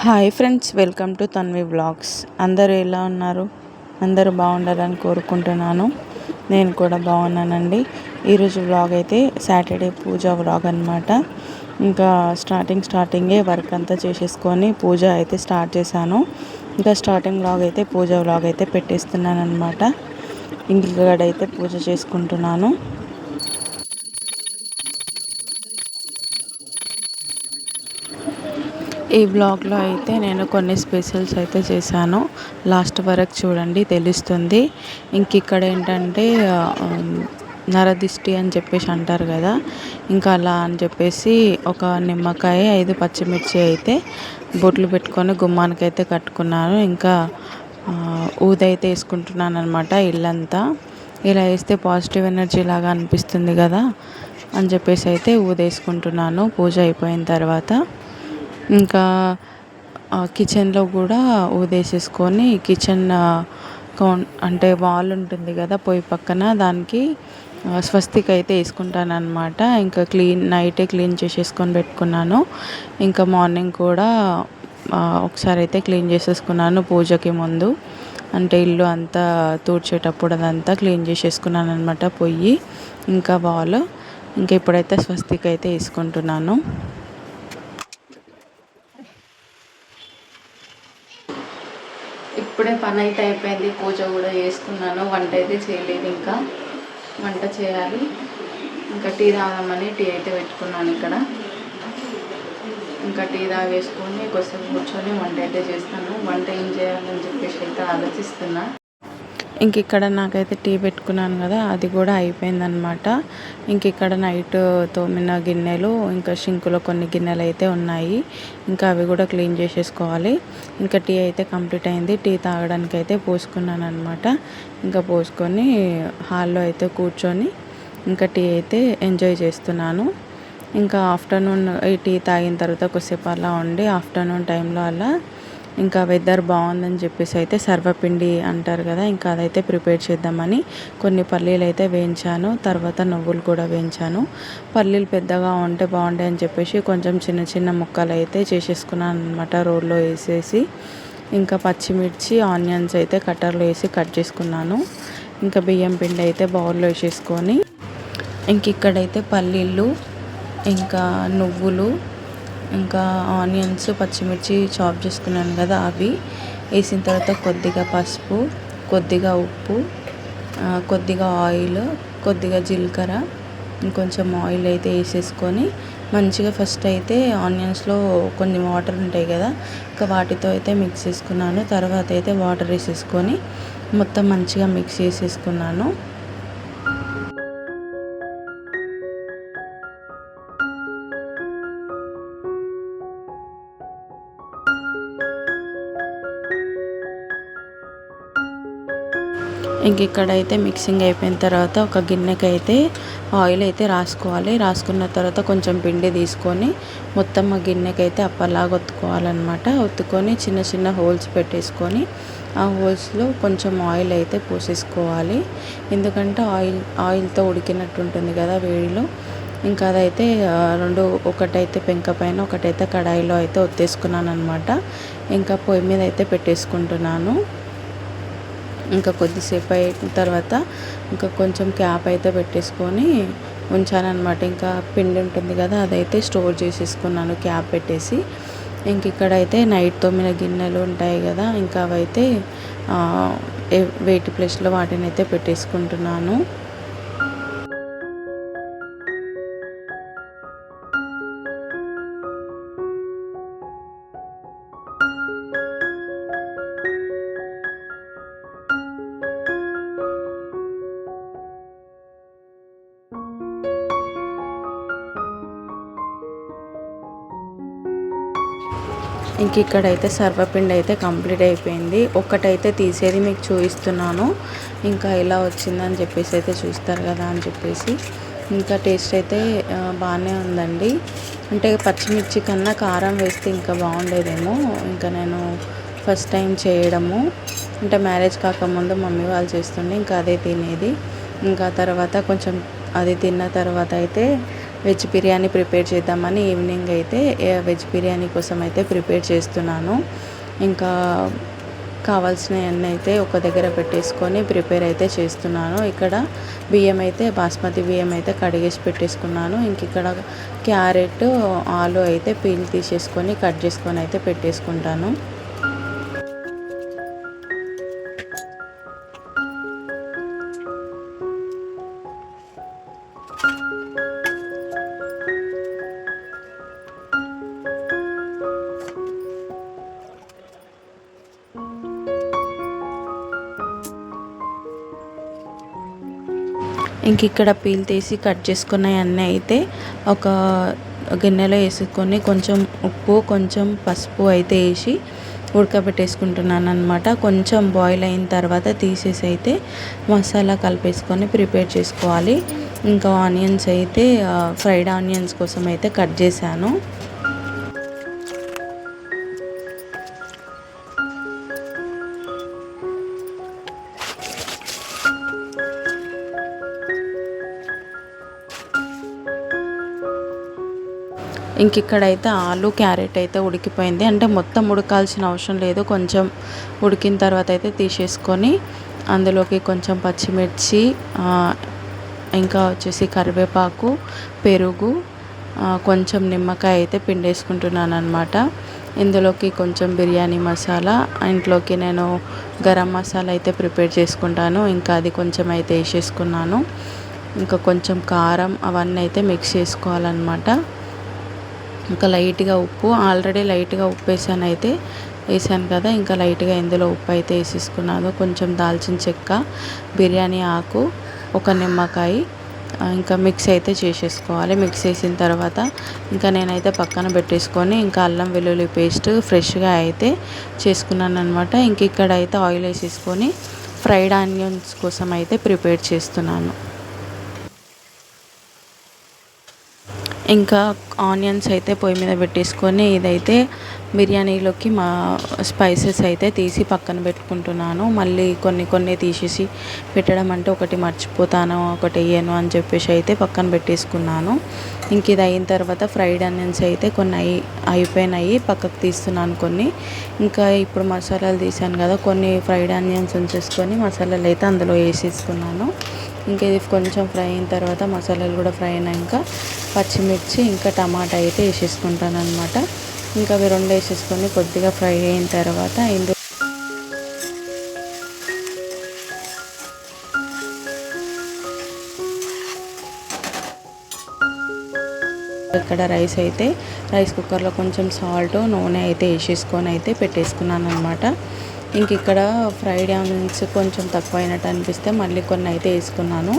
Hi friends, welcome to Tanvi vlogs. అందరూ ఎలా ఉన్నారు? అందరూ బాగుండాలని కోరుకుంటున్నాను. నేను కూడా బాగున్నానండి. ఈరోజు వ్లాగ్ అయితే సాటర్డే పూజ వ్లాగ్ అనమాట. ఇంకా స్టార్టింగే వర్క్ అంతా చేసేసుకొని పూజ అయితే స్టార్ట్ చేశాను. ఇంకా స్టార్టింగ్ వ్లాగ్ అయితే పూజ వ్లాగ్ అయితే పెట్టేస్తున్నాను అనమాట. ఇంటికాడైతే పూజ చేసుకుంటున్నాను. ఈ వ్లాగ్లో అయితే నేను కొన్ని స్పెషల్స్ అయితే చేశాను. లాస్ట్ వరకు చూడండి, తెలుస్తుంది. ఇక్కడ ఏంటంటే నరదిష్టి అని చెప్పేసి అంటారు కదా, ఇంకా అలా అని చెప్పేసి ఒక నిమ్మకాయ 5 పచ్చిమిర్చి అయితే బొట్లు పెట్టుకొని గుమ్మానికి అయితే కట్టుకున్నాను. ఇంకా ఊదైతే వేసుకుంటున్నాను అనమాట. ఇల్లంతా ఇలా వేస్తే పాజిటివ్ ఎనర్జీ లాగా అనిపిస్తుంది కదా అని చెప్పేసి అయితే ఊదేసుకుంటున్నాను పూజ అయిపోయిన తర్వాత. ఇంకా కిచెన్లో కూడా ఊదేసేసుకొని కిచెన్ అంటే వాల్ ఉంటుంది కదా పొయ్యి పక్కన, దానికి స్వస్తిక్ అయితే వేసుకుంటానమాట. ఇంకా నైటే క్లీన్ చేసేసుకొని పెట్టుకున్నాను. ఇంకా మార్నింగ్ కూడా ఒకసారి అయితే క్లీన్ చేసేసుకున్నాను పూజకి ముందు. అంటే ఇల్లు అంతా తూడ్చేటప్పుడు అదంతా క్లీన్ చేసేసుకున్నాను అనమాట, పొయ్యి ఇంకా వాల్. ఇంకా ఇప్పుడైతే స్వస్తిక్ అయితే వేసుకుంటున్నాను. ఇప్పుడే పని అయితే అయిపోయింది, పూజ కూడా చేసుకున్నాను. వంట అయితే చేయలేదు, ఇంకా వంట చేయాలి. ఇంకా టీ తాగామని టీ అయితే పెట్టుకున్నాను ఇక్కడ. ఇంకా టీ తాగేసుకొని కొద్దిసేపు కూర్చొని వంట అయితే చేస్తాను. వంట ఏం చేయాలని చెప్పేసి అయితే ఆలోచిస్తున్నా. ఇక్కడ నాకైతే టీ పెట్టుకున్నాను కదా, అది కూడా అయిపోయిందనమాట. ఇక్కడ నైట్ తోమిన గిన్నెలు, ఇంకా షింకులో కొన్ని గిన్నెలు అయితే ఉన్నాయి. ఇంకా అవి కూడా క్లీన్ చేసేసుకోవాలి. ఇంకా టీ అయితే కంప్లీట్ అయింది. టీ తాగడానికి అయితే పోసుకున్నాను అనమాట. ఇంకా పోసుకొని హాల్లో అయితే కూర్చొని ఇంకా టీ అయితే ఎంజాయ్ చేస్తున్నాను. ఇంకా ఆఫ్టర్నూన్ ఈ టీ తాగిన తర్వాత కొద్దిసేపు అలా ఉండి ఆఫ్టర్నూన్ టైంలో అలా ఇంకా వెదర్ బాగుందని చెప్పేసి అయితే సర్వపిండి అంటారు కదా, ఇంకా అదైతే ప్రిపేర్ చేద్దామని కొన్ని పల్లీలు అయితే వేయించాను. తర్వాత నువ్వులు కూడా వేయించాను. పల్లీలు పెద్దగా ఉంటే బాగుంటాయి అని చెప్పేసి కొంచెం చిన్న చిన్న ముక్కలు అయితే చేసేసుకున్నాను అనమాట రోల్లో వేసేసి. ఇంకా పచ్చిమిర్చి ఆనియన్స్ అయితే కట్టర్లో వేసి కట్ చేసుకున్నాను. ఇంకా బియ్యం పిండి అయితే బౌల్లో వేసేసుకొని ఇక్కడైతే పల్లీలు, ఇంకా నువ్వులు, ఇంకా ఆనియన్స్, పచ్చిమిర్చి చాప్ చేసుకున్నాను కదా, అవి వేసిన తర్వాత కొద్దిగా పసుపు, కొద్దిగా ఉప్పు, కొద్దిగా ఆయిల్, కొద్దిగా జీలకర్ర, ఇంకొంచెం ఆయిల్ అయితే వేసేసుకొని మంచిగా ఫస్ట్ అయితే ఆనియన్స్లో కొన్ని వాటర్ ఉంటాయి కదా, ఇంకా వాటితో అయితే మిక్స్ చేసుకున్నాను. తర్వాత అయితే వాటర్ వేసేసుకొని మొత్తం మంచిగా మిక్స్ చేసేసుకున్నాను. ఇక్కడైతే మిక్సింగ్ అయిపోయిన తర్వాత ఒక గిన్నెకి అయితే ఆయిల్ అయితే రాసుకోవాలి. రాసుకున్న తర్వాత కొంచెం పిండి తీసుకొని మొత్తం ఆ గిన్నెకి అయితే అప్పలాగా ఒత్తుకోవాలన్నమాట. ఒత్తుకొని చిన్న చిన్న హోల్స్ పెట్టేసుకొని ఆ హోల్స్లో కొంచెం ఆయిల్ అయితే పోసేసుకోవాలి. ఎందుకంటే ఆయిల్తో ఉడికినట్టు ఉంటుంది కదా వేడిలో. ఇంకా అదైతే ఒకటైతే పెంక పైన, ఒకటైతే కడాయిలో అయితే ఒత్తేసుకున్నాను అనమాట. ఇంకా పొయ్యి మీద అయితే పెట్టేసుకుంటున్నాను. ఇంకా కొద్దిసేపు అయిన తర్వాత ఇంకా కొంచెం క్యాప్ అయితే పెట్టేసుకొని ఉంచానన్నమాట. ఇంకా పిండి ఉంటుంది కదా, అదైతే స్టోర్ చేసేసుకున్నాను క్యాప్ పెట్టేసి. ఇక్కడైతే నైట్ తోమిన గిన్నెలు ఉంటాయి కదా, ఇంకా అవైతే వెయిట్ ప్లేస్లో వాటిని అయితే పెట్టేసుకుంటున్నాను. ఇక్కడైతే సర్వపిండి అయితే కంప్లీట్ అయిపోయింది. ఒక్కటైతే తీసేది మీకు చూపిస్తున్నాను. ఇంకా ఎలా వచ్చిందని చెప్పేసి అయితే చూస్తారు కదా అని చెప్పేసి. ఇంకా టేస్ట్ అయితే బాగానే ఉందండి. అంటే పచ్చిమిర్చి కన్నా కారం వేస్తే ఇంకా బాగుండేదేమో. ఇంకా నేను ఫస్ట్ టైం చేయడము, అంటే మ్యారేజ్ కాకముందు మమ్మీ వాళ్ళు చేస్తుండే, ఇంకా అదే తినేది. ఇంకా తర్వాత కొంచెం అది తిన్న తర్వాత అయితే వెజ్ బిర్యానీ ప్రిపేర్ చేద్దామని ఈవినింగ్ అయితే వెజ్ బిర్యానీ కోసం అయితే ప్రిపేర్ చేస్తున్నాను. ఇంకా కావాల్సినవన్నీ అయితే ఒక దగ్గర పెట్టేసుకొని ప్రిపేర్ అయితే చేస్తున్నాను. ఇక్కడ బియ్యం అయితే బాస్మతి బియ్యం అయితే కడిగేసి పెట్టేసుకున్నాను. ఇంక ఇక్కడ క్యారెట్ ఆలు అయితే పీల్ తీసేసుకొని కట్ చేసుకొని అయితే పెట్టేసుకుంటాను. ఇంక ఇక్కడ పీల్ తీసి కట్ చేసుకున్నవన్నీ అయితే ఒక గిన్నెలో వేసుకొని కొంచెం ఉప్పు కొంచెం పసుపు అయితే వేసి ఉడకబెట్టేసుకుంటున్నాను అనమాట. కొంచెం బాయిల్ అయిన తర్వాత తీసేసి అయితే మసాలా కలిపేసుకొని ప్రిపేర్ చేసుకోవాలి. ఇంకా ఆనియన్స్ అయితే ఫ్రైడ్ ఆనియన్స్ కోసం అయితే కట్ చేశాను. ఇంక ఇక్కడైతే ఆలు క్యారెట్ అయితే ఉడికిపోయింది. అంటే మొత్తం ఉడకాల్సిన అవసరం లేదు, కొంచెం ఉడికిన తర్వాత అయితే తీసేసుకొని అందులోకి కొంచెం పచ్చిమిర్చి ఇంకా వచ్చేసి కరివేపాకు, పెరుగు, కొంచెం నిమ్మకాయ అయితే పిండేసుకుంటున్నాను అనమాట. ఇందులోకి కొంచెం బిర్యానీ మసాలా, ఇంట్లోకి నేను గరం మసాలా అయితే ప్రిపేర్ చేసుకుంటాను. ఇంకా అది కొంచెం అయితే వేసేసుకున్నాను. ఇంకా కొంచెం కారం అవన్నీ అయితే మిక్స్ చేసుకోవాలన్నమాట. ఇంకా లైట్గా ఉప్పు, ఆల్రెడీ లైట్గా ఉప్పు వేసాను కదా, ఇంకా లైట్గా ఇందులో ఉప్పు అయితే వేసేసుకున్నాను. కొంచెం దాల్చిన చెక్క, బిర్యానీ ఆకు, ఒక నిమ్మకాయ, ఇంకా మిక్స్ అయితే చేసేసుకోవాలి. మిక్స్ చేసిన తర్వాత ఇంకా నేనైతే పక్కన పెట్టేసుకొని ఇంకా అల్లం వెల్లుల్లి పేస్ట్ ఫ్రెష్గా అయితే చేసుకున్నాను అనమాట. ఇంక ఇక్కడ అయితే ఆయిల్ వేసేసుకొని ఫ్రైడ్ ఆనియన్స్ కోసం అయితే ప్రిపేర్ చేస్తున్నాను. ఇంకా ఆనియన్స్ అయితే పొయ్యి మీద పెట్టేసుకొని ఇదైతే బిర్యానీలోకి మా స్పైసెస్ అయితే తీసి పక్కన పెట్టుకుంటున్నాను. మళ్ళీ కొన్ని తీసేసి పెట్టడం అంటే ఒకటి మర్చిపోతాను, ఒకటి వేయను అని చెప్పేసి అయితే పక్కన పెట్టేసుకున్నాను. ఇంక ఇది అయిన తర్వాత ఫ్రైడ్ ఆనియన్స్ అయితే కొన్ని అయిపోయినాయి, పక్కకు తీస్తున్నాను కొన్ని. ఇంకా ఇప్పుడు మసాలాలు తీసాను కదా, కొన్ని ఫ్రైడ్ ఆనియన్స్ ఉంచేసుకొని మసాలాలు అయితే అందులో వేసేసుకున్నాను. ఇంకా ఇది కొంచెం ఫ్రై అయిన తర్వాత మసాలాలు కూడా ఫ్రై అయినాక పచ్చిమిర్చి ఇంకా టమాటా అయితే వేసేసుకుంటాను అనమాట. ఇంకా అవి రెండు వేసేసుకొని కొద్దిగా ఫ్రై అయిన తర్వాత ఇక్కడ రైస్ కుక్కర్లో కొంచెం సాల్ట్, నూనె అయితే వేసేసుకొని అయితే పెట్టేసుకున్నాను అనమాట. ఇంక ఇక్కడ ఫ్రైడ్ ఆనియన్స్ కొంచెం తక్కువైనట్టు అనిపిస్తే మళ్ళీ కొన్ని అయితే వేసుకున్నాను.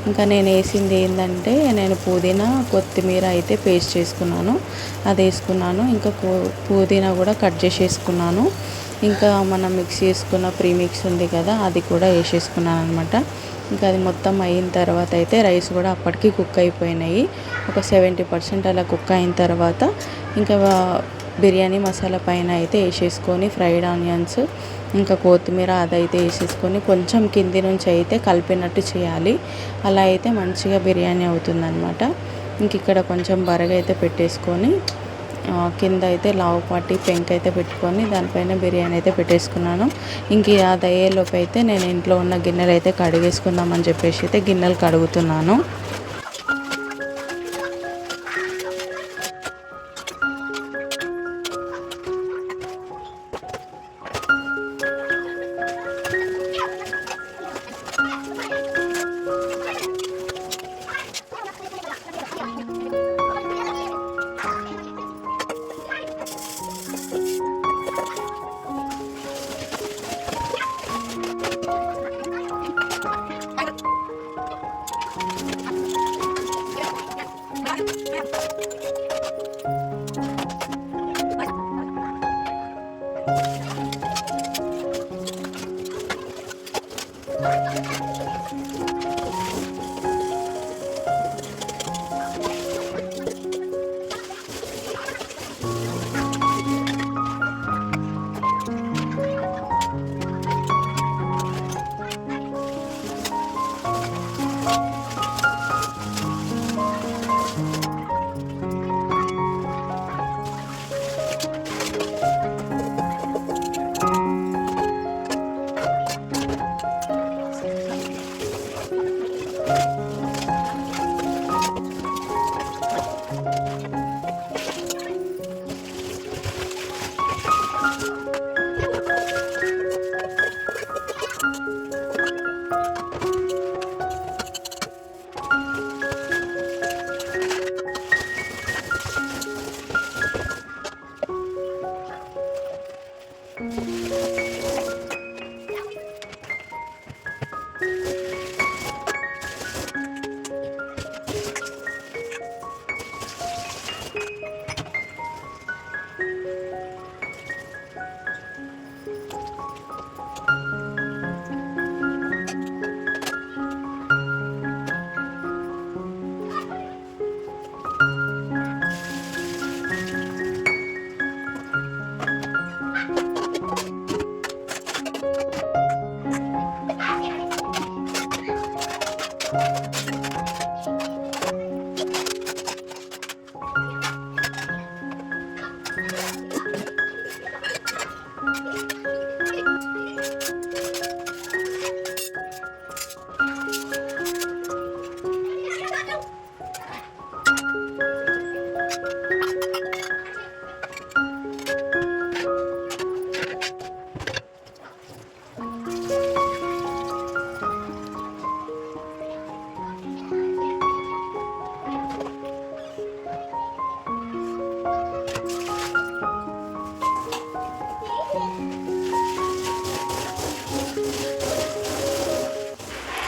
ఇంకా నేను వేసింది ఏంటంటే నేను పుదీనా కొత్తిమీర అయితే పేస్ట్ చేసుకున్నాను, అది వేసుకున్నాను. ఇంకా పుదీనా కూడా కట్ చేసేసుకున్నాను. ఇంకా మనం మిక్స్ చేసుకున్న ప్రీమిక్స్ ఉంది కదా, అది కూడా వేసేసుకున్నాను అనమాట. ఇంకా అది మొత్తం అయిన తర్వాత అయితే రైస్ కూడా అప్పటికి కుక్ అయిపోయినాయి. ఒక 70% అలా కుక్ అయిన తర్వాత ఇంకా బిర్యానీ మసాలా పైన అయితే వేసేసుకొని ఫ్రైడ్ ఆనియన్స్ ఇంకా కొత్తిమీర అదైతే వేసేసుకొని కొంచెం కింది నుంచి అయితే కలిపినట్టు చేయాలి. అలా అయితే మంచిగా బిర్యానీ అవుతుందన్నమాట. ఇంక ఇక్కడ కొంచెం బరగా అయితే పెట్టేసుకొని కింద అయితే లావుపాటి పెంక అయితే పెట్టుకొని దానిపైన బిర్యానీ అయితే పెట్టేసుకున్నాను. ఇంక అది అయ్యేలోపు అయితే నేను ఇంట్లో ఉన్న గిన్నెలు అయితే కడిగేసుకుందామని చెప్పేసి అయితే గిన్నెలు కడుగుతున్నాను.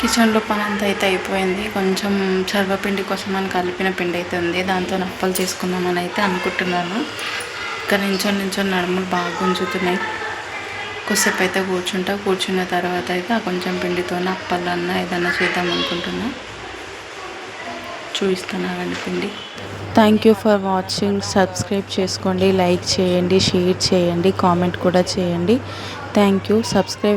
కిచెన్లో పని అంతా అయితే అయిపోయింది. కొంచెం సర్వపిండి కోసం అని కలిపిన పిండి అయితే ఉంది. దాంతో అప్పలు చేసుకుందామని అయితే అనుకుంటున్నాను. ఇక్కడ నించొని నడుములు బాగా గుంజుతున్నాయి. కొద్దిసేపు అయితే కూర్చున్న తర్వాత అయితే ఆ కొంచెం పిండితో అప్పలన్నా ఏదన్నా చేద్దాం అనుకుంటున్నా. చూపిస్తున్నానండి పిండి. Thank you for watching. Subscribe చేసుకోండి, లైక్ చేయండి, షేర్ చేయండి, కామెంట్ కూడా చేయండి. Thank you. సబ్స్క్రైబ్